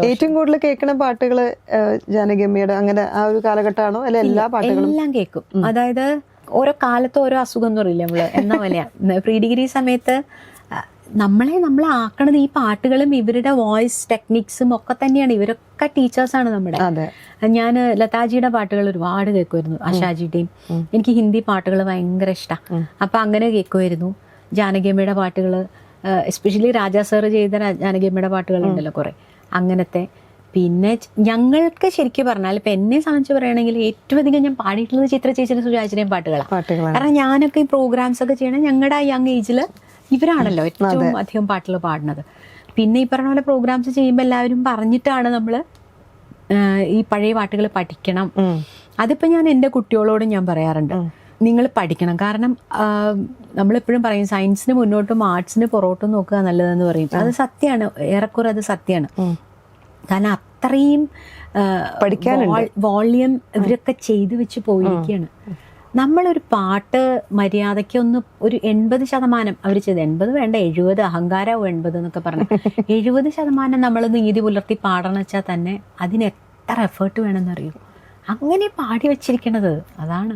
ഏറ്റവും കൂടുതൽ കേൾക്കുന്ന പാട്ടുകള് ജാനകിയമ്മയുടെ അങ്ങനെ ആ ഒരു കാലഘട്ടമാണോ അല്ലെ എല്ലാ പാട്ടുകളും? എല്ലാം കേൾക്കും. അതായത് ഓരോ കാലത്ത് ഓരോ അസുഖം എന്ന് പറയില്ല നമ്മള് എന്ന പോലെയാ. പ്രീ ഡിഗ്രി സമയത്ത് നമ്മളാക്കണത് ഈ പാട്ടുകളും ഇവരുടെ വോയിസ് ടെക്നിക്സും ഒക്കെ തന്നെയാണ്. ഇവരൊക്കെ ടീച്ചേഴ്സാണ് നമ്മുടെ. ഞാൻ ലതാജിയുടെ പാട്ടുകൾ ഒരുപാട് കേൾക്കുമായിരുന്നു, ആശാജിയുടെയും. എനിക്ക് ഹിന്ദി പാട്ടുകൾ ഭയങ്കര ഇഷ്ടമാണ്. അപ്പൊ അങ്ങനെ കേൾക്കുമായിരുന്നു. ജാനകിയമ്മയുടെ പാട്ടുകൾ, എസ്പെഷ്യലി രാജാ സാറ് ചെയ്ത ജാനകിയമ്മയുടെ പാട്ടുകളുണ്ടല്ലോ കുറെ അങ്ങനത്തെ. പിന്നെ ഞങ്ങൾക്ക് ശരിക്കും പറഞ്ഞാൽ ഇപ്പൊ എന്നെ സംബന്ധിച്ച് പറയുകയാണെങ്കിൽ ഏറ്റവും അധികം ഞാൻ പാടിയിട്ടുള്ളത് ചിത്ര ചേച്ചിയുടെ സുജാചിയുടെയും പാട്ടുകളാണ്. കാരണം ഞാനൊക്കെ ഈ പ്രോഗ്രാംസ് ഒക്കെ ചെയ്യണേ ഞങ്ങളുടെ ആ യങ് ഏജിൽ ഇവരാണല്ലോ ഏറ്റവും അധികം പാട്ടുകൾ പാടുന്നത്. പിന്നെ ഈ പറഞ്ഞ പോലെ പ്രോഗ്രാംസ് ചെയ്യുമ്പോൾ എല്ലാവരും പറഞ്ഞിട്ടാണ് നമ്മൾ ഈ പഴയ പാട്ടുകൾ പഠിക്കണം. അതിപ്പോ ഞാൻ എൻ്റെ കുട്ടികളോടും ഞാൻ പറയാറുണ്ട്, നിങ്ങൾ പഠിക്കണം. കാരണം നമ്മളെപ്പോഴും പറയും സയൻസിന് മുന്നോട്ടും ആർട്സിന് പുറകോട്ടും നോക്കുക നല്ലതെന്ന് പറയും. അത് സത്യമാണ്, ഏറെക്കുറെ അത് സത്യമാണ്. കാരണം അത്രയും വോളിയം ഇവരൊക്കെ ചെയ്തു വെച്ച് പോയിരിക്കുകയാണ്. നമ്മളൊരു പാട്ട് മര്യാദയ്ക്കൊന്ന് ഒരു 80% അവർ ചെയ്ത്, 80 വേണ്ട 70, അഹങ്കാരവും 80 എന്നൊക്കെ പറഞ്ഞു 70% നമ്മൾ നീതി പുലർത്തി പാടണം വെച്ചാൽ തന്നെ അതിന് എത്ര എഫേർട്ട് വേണമെന്നറിയൂ. അങ്ങനെ പാടി വെച്ചിരിക്കണത് അതാണ്.